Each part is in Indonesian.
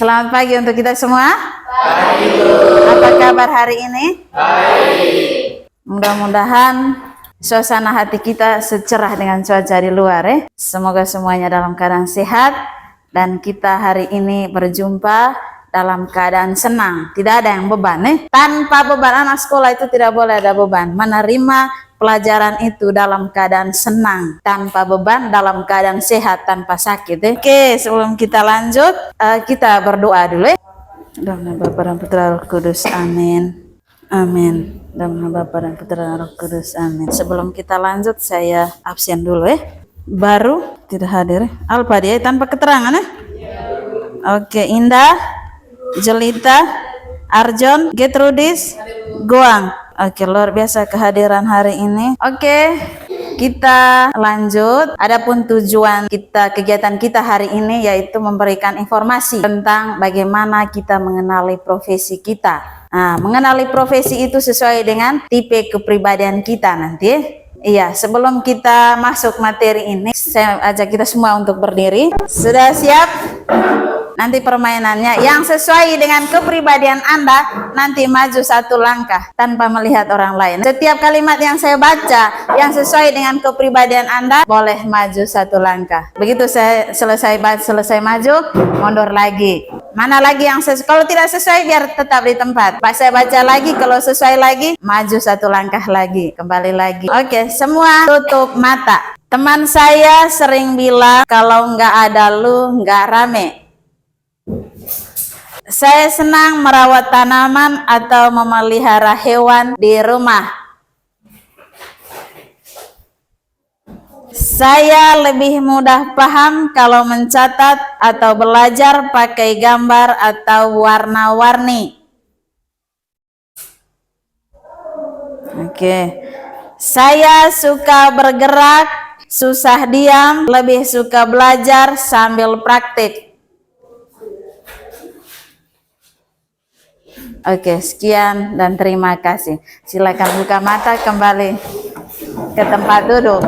Selamat pagi untuk kita semua. Pagi. Apa kabar hari ini? Baik. Mudah-mudahan suasana hati kita secerah dengan cuaca di luar ya. Semoga semuanya dalam keadaan sehat dan kita hari ini berjumpa dalam keadaan senang. Tidak ada yang beban ya. Tanpa beban, anak sekolah itu tidak boleh ada beban. Menerima pelajaran itu dalam keadaan senang, tanpa beban, dalam keadaan sehat, tanpa sakit ya. Oke, sebelum kita lanjut, kita berdoa dulu ya. Dalam nama Bapa dan Putra Roh Kudus, amin. Amin. Dalam nama Bapa dan Putra Roh Kudus, amin. Sebelum kita lanjut, saya absen dulu ya. Baru tidak hadir. Alpa dia tanpa keterangan ya. Oke, Indah, Jelita, Arjon, Getrudis, Goang. Oke, luar biasa kehadiran hari ini. Oke, kita lanjut. Adapun tujuan kita, kegiatan kita hari ini yaitu memberikan informasi tentang bagaimana kita mengenali profesi kita. Nah, mengenali profesi itu sesuai dengan tipe kepribadian kita nanti. Iya, sebelum kita masuk materi ini, saya ajak kita semua untuk berdiri. Sudah siap? Nanti permainannya yang sesuai dengan kepribadian Anda, nanti maju satu langkah tanpa melihat orang lain. Setiap kalimat yang saya baca yang sesuai dengan kepribadian Anda, boleh maju satu langkah. Begitu saya selesai maju, mundur lagi. Mana lagi yang sesuai? Kalau tidak sesuai biar tetap di tempat. Pas saya baca lagi, kalau sesuai lagi, maju satu langkah lagi, kembali lagi. Oke, semua tutup mata. Teman saya sering bilang kalau nggak ada lu nggak rame. Saya senang merawat tanaman atau memelihara hewan di rumah. Saya lebih mudah paham kalau mencatat atau belajar pakai gambar atau warna-warni. Oke. Saya suka bergerak, susah diam, lebih suka belajar sambil praktik. Oke, sekian dan terima kasih. Silakan buka mata, kembali ke tempat duduk.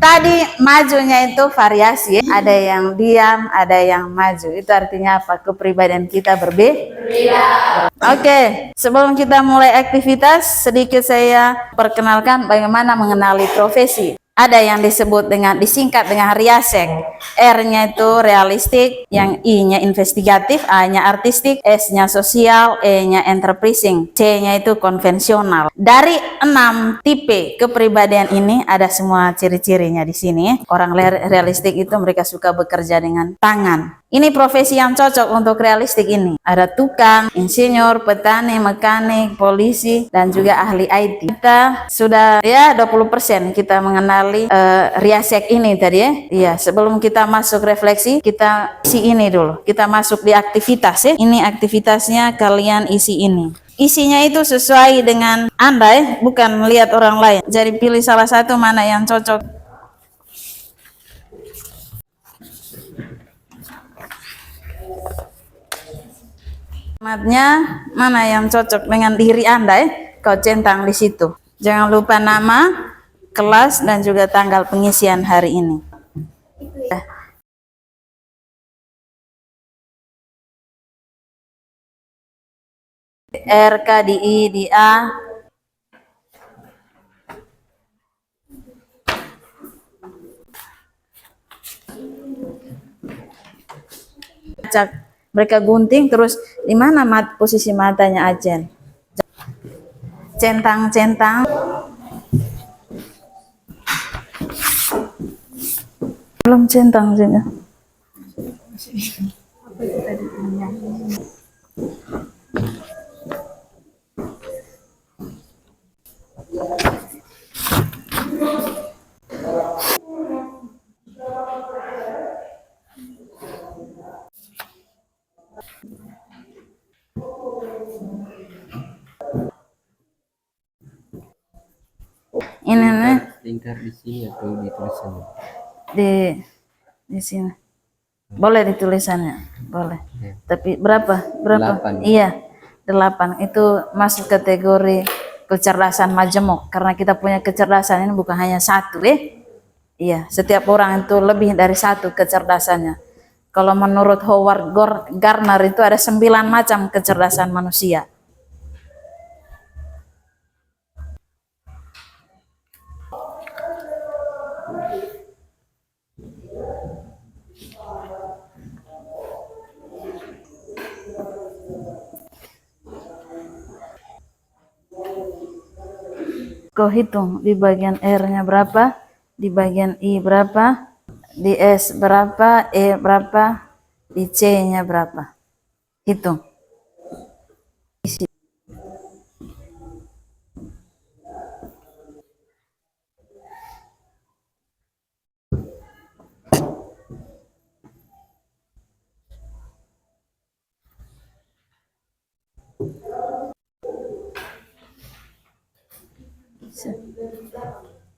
Tadi majunya itu variasi, ada yang diam, ada yang maju. Itu artinya apa? Kepribadian kita berbeda. Oke, sebelum kita mulai aktivitas, sedikit saya perkenalkan bagaimana mengenali profesi. Ada yang disingkat dengan RIASEC. R-nya itu realistik, yang I-nya investigatif, A-nya artistik, S-nya sosial, E-nya enterprising, C-nya itu konvensional. Dari 6 tipe kepribadian ini ada semua ciri-cirinya di sini. Orang realistik itu mereka suka bekerja dengan tangan. Ini profesi yang cocok untuk realistik ini. Ada tukang, insinyur, petani, mekanik, polisi, dan juga ahli IT. Kita sudah ya 20% kita mengenali RIASEC ini tadi ya. Iya, sebelum kita masuk refleksi, kita isi ini dulu. Kita masuk di aktivitas ya. Ini aktivitasnya, kalian isi ini. Isinya itu sesuai dengan Anda ya, bukan melihat orang lain. Jadi pilih salah satu mana yang cocok. Mana yang cocok dengan diri Anda ya, kau centang di situ. Jangan lupa nama, kelas, dan juga tanggal pengisian hari ini. RK di I di A. Cak. Mereka gunting terus di mana posisi matanya Ajen? Centang-centang. Belum centang juga. Ini nih Lingkar di sini atau di tulisannya? Di sini. Boleh di tulisannya, boleh. Ya. Tapi berapa? 8. Iya, 8. Itu masuk kategori kecerdasan majemuk karena kita punya kecerdasan ini bukan hanya satu ya. Iya, setiap orang itu lebih dari satu kecerdasannya. Kalau menurut Howard Gardner itu ada 9 macam kecerdasan manusia. Kau hitung di bagian R-nya berapa, di bagian I berapa, di S berapa, E berapa, di C-nya berapa. Hitung.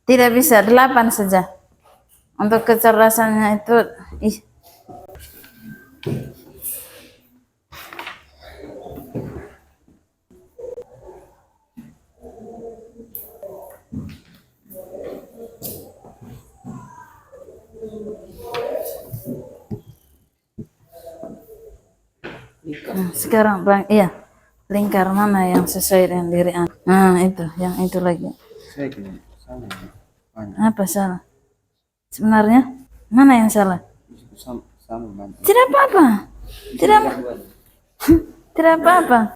Tidak bisa, 8 saja. Untuk kecerdasannya itu sekarang iya, lingkar mana yang sesuai dengan diri Anda. Nah, itu, yang itu lagi. Apa salah? Sebenarnya mana yang salah? Tidak apa-apa. Tidak apa-apa.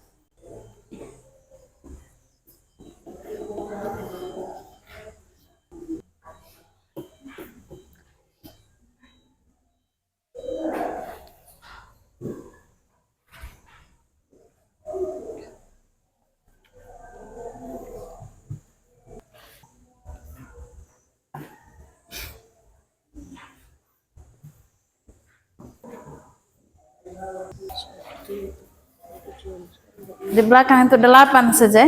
Di belakang itu 8 saja.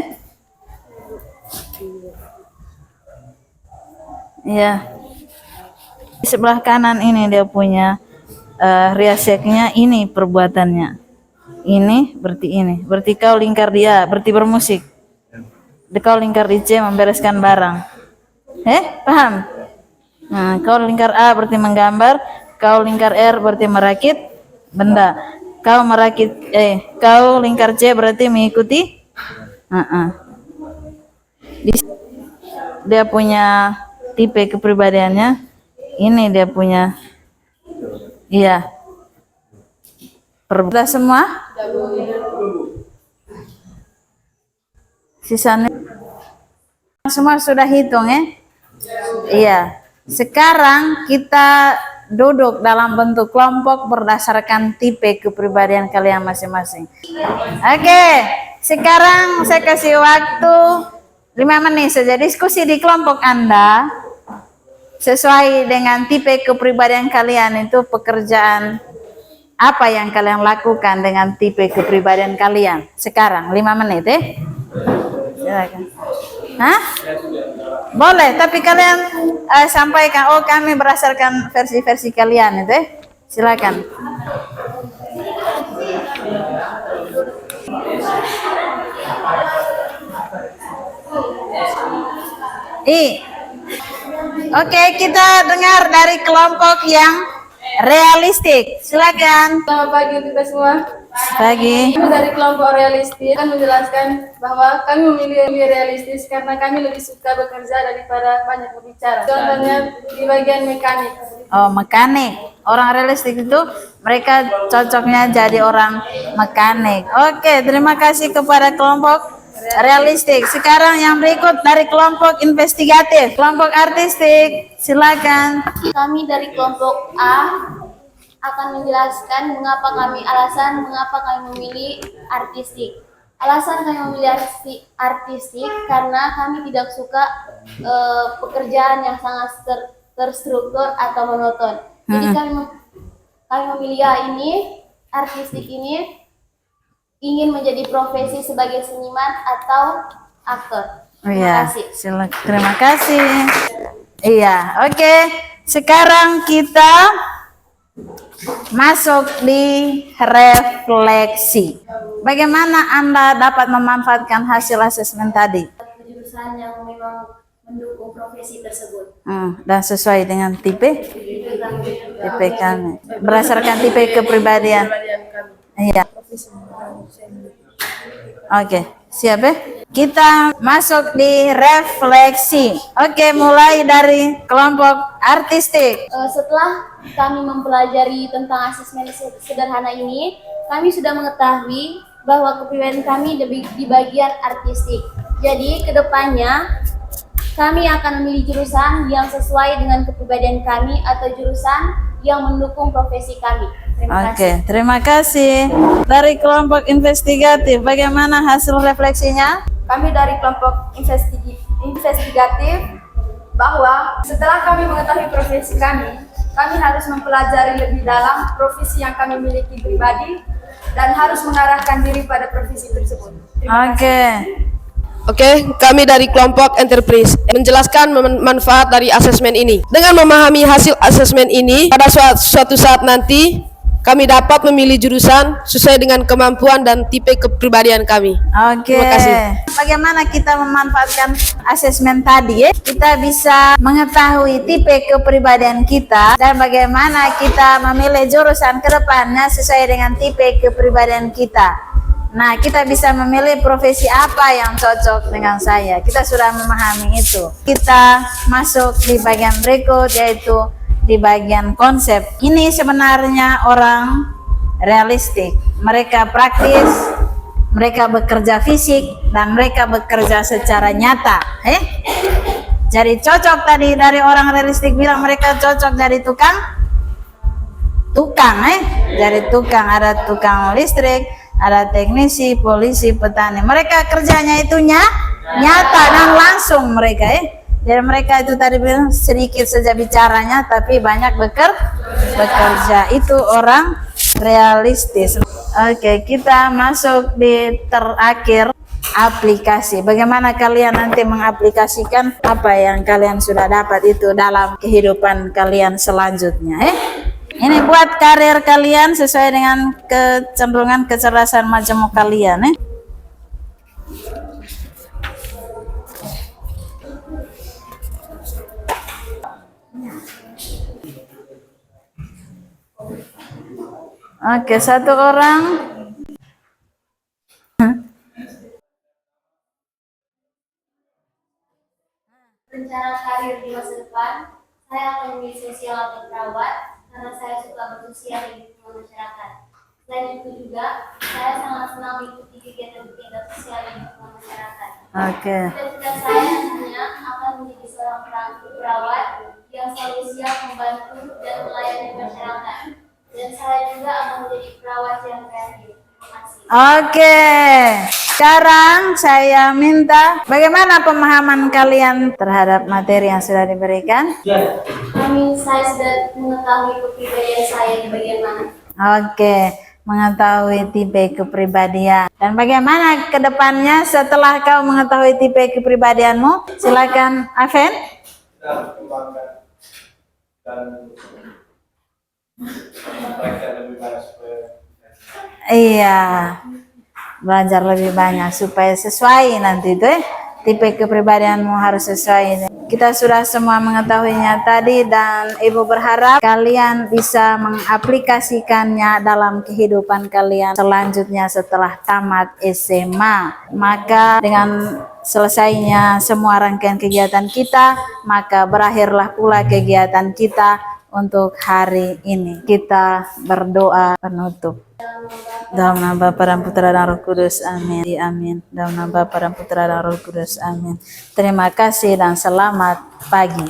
Iya. Di sebelah kanan ini dia punya riaseknya, ini perbuatannya. Ini berarti ini. Berarti kau lingkar dia, berarti bermusik. Kau lingkar di C membereskan barang. Paham? Nah, kau lingkar A berarti menggambar, kau lingkar R berarti merakit benda. Kau lingkar C berarti mengikuti. Dia punya tipe kepribadiannya. Ini dia punya. Iya. Perbuatan semua. Sisanya semua sudah hitung ya. Iya. Sekarang kita duduk dalam bentuk kelompok berdasarkan tipe kepribadian kalian masing-masing. Oke, sekarang saya kasih waktu 5 menit saja diskusi di kelompok Anda sesuai dengan tipe kepribadian kalian. Itu pekerjaan apa yang kalian lakukan dengan tipe kepribadian kalian sekarang. 5 menit silakan. Boleh, tapi kalian sampaikan, kami berdasarkan versi-versi kalian itu silakan. Oke, kita dengar dari kelompok yang realistik. Silakan. Selamat pagi kita semua. Pagi. Kami dari kelompok realistis akan menjelaskan bahwa kami memilih realistis karena kami lebih suka bekerja daripada banyak berbicara. Contohnya di bagian mekanik. Mekanik. Orang realistik itu mereka cocoknya jadi orang mekanik. Oke, terima kasih kepada kelompok realistik. Sekarang yang berikut dari kelompok investigatif, kelompok artistik. Silakan. Kami dari kelompok A akan menjelaskan alasan mengapa kami memilih artistik. Alasan kami memilih artistik karena kami tidak suka pekerjaan yang sangat terstruktur atau monoton. Jadi kami memilih artistik ini ingin menjadi profesi sebagai seniman atau aktor. Terima kasih. Terima kasih. Iya, oke. Sekarang kita masuk di refleksi. Bagaimana Anda dapat memanfaatkan hasil asesmen tadi? Jurusan yang memang mendukung profesi tersebut. Dan sesuai dengan tipe kami. Berdasarkan tipe kepribadian. Iya. Oke, siap ya? Kita masuk di refleksi. Oke, mulai dari kelompok artistik. Setelah kami mempelajari tentang asesmen sederhana ini, kami sudah mengetahui bahwa kepribadian kami di bagian artistik. Jadi, kedepannya kami akan memilih jurusan yang sesuai dengan kepribadian kami atau jurusan yang mendukung profesi kami. Terima kasih. Terima kasih. Dari kelompok investigatif, bagaimana hasil refleksinya? Kami dari kelompok investigatif bahwa setelah kami mengetahui profesi kami harus mempelajari lebih dalam profesi yang kami miliki pribadi dan harus mengarahkan diri pada profesi tersebut. Terima kasih. Oke, kami dari kelompok enterprise menjelaskan manfaat dari asesmen ini. Dengan memahami hasil asesmen ini, pada suatu saat nanti kami dapat memilih jurusan sesuai dengan kemampuan dan tipe kepribadian kami. Terima kasih. Bagaimana kita memanfaatkan asesmen tadi ya? Kita bisa mengetahui tipe kepribadian kita dan bagaimana kita memilih jurusan ke depannya sesuai dengan tipe kepribadian kita. Nah, kita bisa memilih profesi apa yang cocok dengan saya. Kita sudah memahami itu. Kita masuk di bagian berikut, yaitu di bagian konsep. Ini sebenarnya orang realistik. Mereka praktis, mereka bekerja fisik, dan mereka bekerja secara nyata. Jadi cocok tadi dari orang realistik bilang mereka cocok dari tukang. Jadi tukang, ada tukang listrik, ada teknisi, polisi, petani. Mereka kerjanya itu nyata dan langsung mereka Jadi mereka itu tadi bilang sedikit saja bicaranya tapi banyak bekerja. Itu orang realistis. Oke, kita masuk di terakhir, aplikasi. Bagaimana kalian nanti mengaplikasikan apa yang kalian sudah dapat itu dalam kehidupan kalian selanjutnya Ini buat karir kalian sesuai dengan kecenderungan kecerdasan majemuk kalian Oke, satu orang. Rencana karir di masa depan, saya akan memilih sosial atau perawat karena saya suka bersosial di lingkungan masyarakat. Selain itu juga, saya sangat senang mengikuti kegiatan-kegiatan sosial di lingkungan masyarakat. Cita-cita saya nantinya akan menjadi seorang perawat yang selalu siap membantu dan melayani masyarakat. Dan saya juga akan menjadi perawat yang kreatif. Terima kasih. Sekarang saya minta bagaimana pemahaman kalian terhadap materi yang sudah diberikan? Saya sudah mengetahui kepribadian saya di bagian mana. Mengetahui tipe kepribadian. Dan bagaimana ke depannya setelah kau mengetahui tipe kepribadianmu? Silakan, Aven. Kita kembangkan dan mereka lebih banyak supaya belajar lebih banyak supaya sesuai nanti itu tipe kepribadianmu harus sesuai. Kita sudah semua mengetahuinya tadi dan Ibu berharap kalian bisa mengaplikasikannya dalam kehidupan kalian selanjutnya setelah tamat SMA. Maka dengan selesainya semua rangkaian kegiatan kita, maka berakhirlah pula kegiatan kita untuk hari ini. Kita berdoa penutup. Dalam nama Bapa dan Putra dan Roh Kudus, amin. Amin. Dalam nama Bapa dan Putra dan Roh Kudus, amin. Terima kasih dan selamat pagi.